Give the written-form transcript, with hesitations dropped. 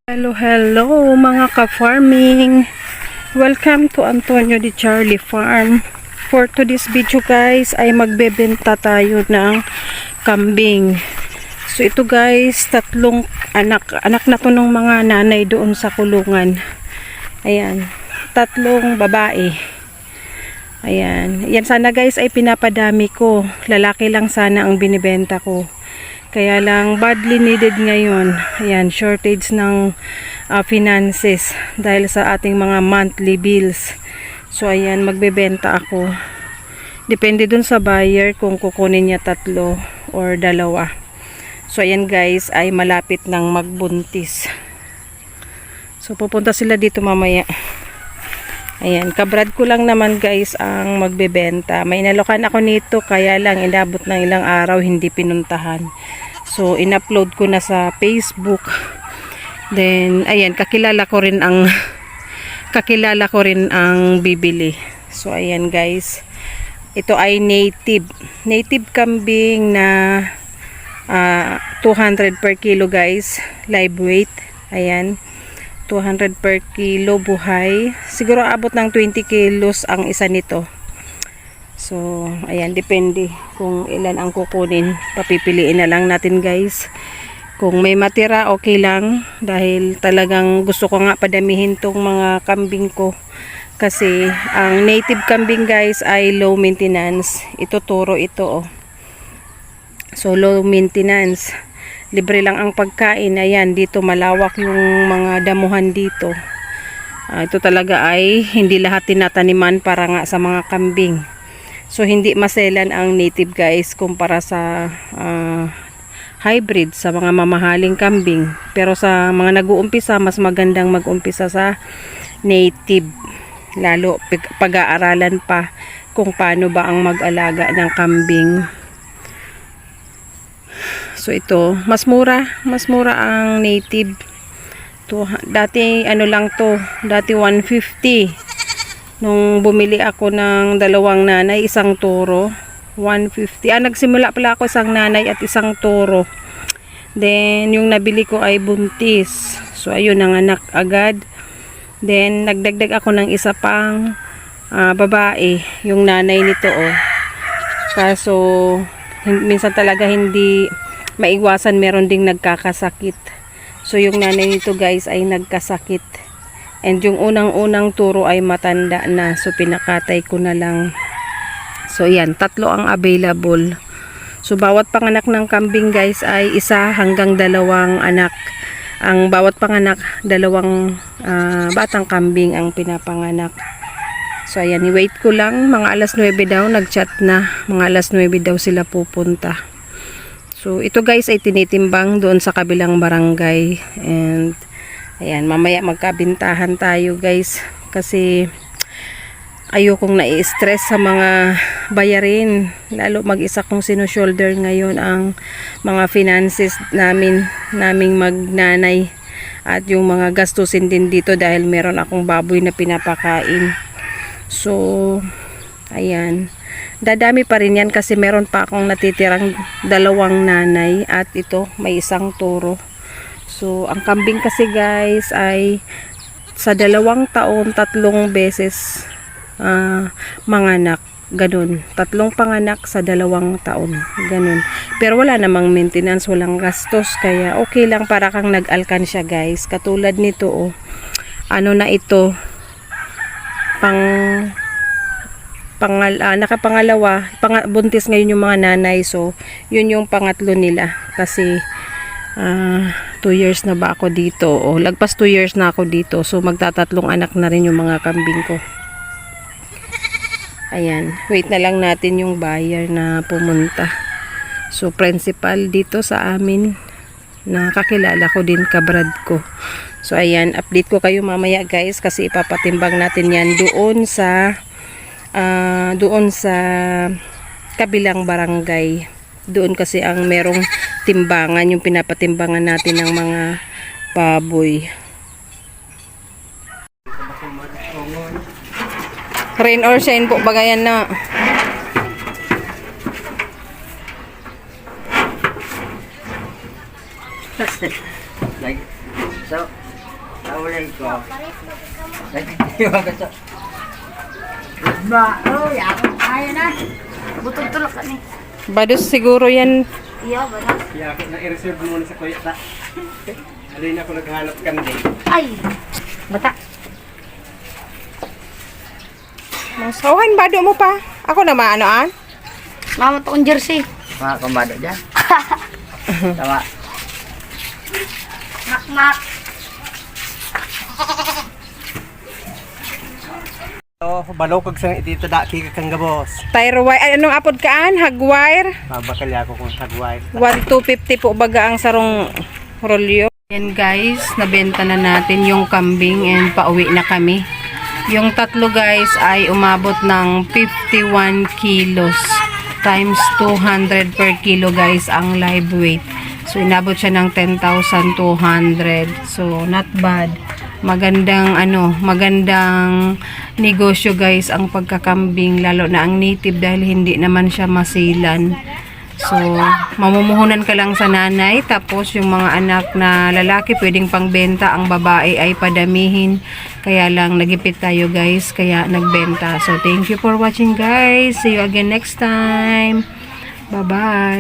Hello mga ka-farming. Welcome to Antonio de Charlie Farm. For today's video guys ay magbebenta tayo ng kambing. So ito guys, tatlong anak na to ng mga nanay doon sa kulungan. Ayan, tatlong babae. Ayan, yan sana guys ay pinapadami ko. Lalaki lang sana ang binibenta ko. Kaya lang badly needed ngayon. Ayan, shortage ng finances dahil sa ating mga monthly bills. So ayan, magbebenta ako. Depende dun sa buyer kung kukunin niya tatlo or dalawa. So ayan guys, ay malapit nang magbuntis. So pupunta sila dito mamaya. Ayan, kabrad ko lang naman guys ang magbebenta. May inalokan ako nito kaya lang inabot ng ilang araw hindi pinuntahan. So in-upload ko na sa Facebook. Then ayan, kakilala ko rin ang bibili. So ayan guys. Ito ay native kambing na 200 per kilo guys, live weight. Ayan. 200 per kilo buhay. Siguro abot ng 20 kilos ang isa nito. So, ayan, depende kung ilan ang kukunin. Papipiliin na lang natin guys. Kung may matira, okay lang. Dahil talagang gusto ko nga padamihin tong mga kambing ko. Kasi, ang native kambing guys ay low maintenance. Ito turo ito oh. So, low maintenance. Libre lang ang pagkain. Ayan, dito malawak yung mga damuhan dito. Ito talaga ay hindi lahat tinataniman para nga sa mga kambing. So hindi maselan ang native guys kumpara sa hybrid, sa mga mamahaling kambing. Pero sa mga nag-uumpisa, mas magandang mag-umpisa sa native. Lalo pag-aaralan pa kung paano ba ang mag-alaga ng kambing. So ito, mas mura ang native. Dati ano lang to, dati 150. Nung bumili ako ng dalawang nanay, isang toro, 150. Nagsimula pala ako isang nanay at isang toro. Then yung nabili ko ay buntis. So ayun, nanganak agad. Then nagdagdag ako ng isa pang babae, yung nanay nito oh. Kaso minsan talaga hindi maiwasan, meron ding nagkakasakit. So yung nanay nito guys ay nagkasakit. And yung unang-unang turo ay matanda na. So pinakatay ko na lang. So yan, tatlo ang available. So bawat panganak ng kambing guys ay isa hanggang dalawang anak. Ang bawat panganak, dalawang batang kambing ang pinapanganak. So ayan, i-wait ko lang. Mga alas 9 daw, nag-chat na. Mga alas 9 daw sila pupunta. So, ito guys ay tinitimbang doon sa kabilang barangay. And, ayan, mamaya magkabintahan tayo guys. Kasi, ayokong nai-stress sa mga bayarin. Lalo mag-isa kong sinushoulder ngayon ang mga finances naming magnanay. At yung mga gastusin din dito dahil meron akong baboy na pinapakain. So, ayan. Dadami pa rin yan kasi meron pa akong natitirang dalawang nanay at ito may isang toro. So ang kambing kasi guys ay sa 2 taon 3 beses manganak. Ganun. 3 panganak sa 2 taon. Ganun. Pero wala namang maintenance, walang gastos. Kaya okay lang, para kang nag-alkansya guys. Katulad nito oh. Ano na ito? Nakapangalawa, buntis ngayon yung mga nanay. So, yun yung pangatlo nila. Kasi, 2 years na ba ako dito? O, lagpas 2 years na ako dito. So, magtatatlong anak na rin yung mga kambing ko. Ayan. Wait na lang natin yung buyer na pumunta. So, principal dito sa amin. Nakakilala ko din, kabrad ko. So, ayan. Update ko kayo mamaya guys. Kasi ipapatimbang natin yan doon sa kabilang barangay. Doon kasi ang merong timbangan, yung pinapatimbangan natin ng mga baboy. Rain or shine po bagayan na. So, Naulay ko. Nagtitiwa ka sa... Ba, oh, yakot tayo na. Butog tulok ka ni. Bados siguro yan. Iya, ba na? Kaya ako na-reserve muna sa kuya ta. Alin ako naghanap kandi. Ay! Bata. Masawain bado mo pa. Ako na maanoan. Mama to kong jersey. Mga kumbado dyan. Tama. Mak. Oh, balokog sa dito daki ka kang gabos. Tire wire. Ay, anong apod kaan? Hagwire. Babakal ako kung sagway. 1,250 po baga ang sarong rolyo. Yan guys, nabenta na natin yung kambing and pauwi na kami. Yung tatlo guys ay umabot ng 51 kilos times 200 per kilo guys ang live weight. So inabot siya ng 10,200. So not bad. Magandang magandang negosyo guys ang pagkakambing, lalo na ang native dahil hindi naman siya masilan. So mamumuhunan ka lang sa nanay, tapos yung mga anak na lalaki pwedeng pangbenta, ang babae ay padamihin. Kaya lang nagipit tayo guys, kaya nagbenta. So thank you for watching guys. See you again next time. Bye bye.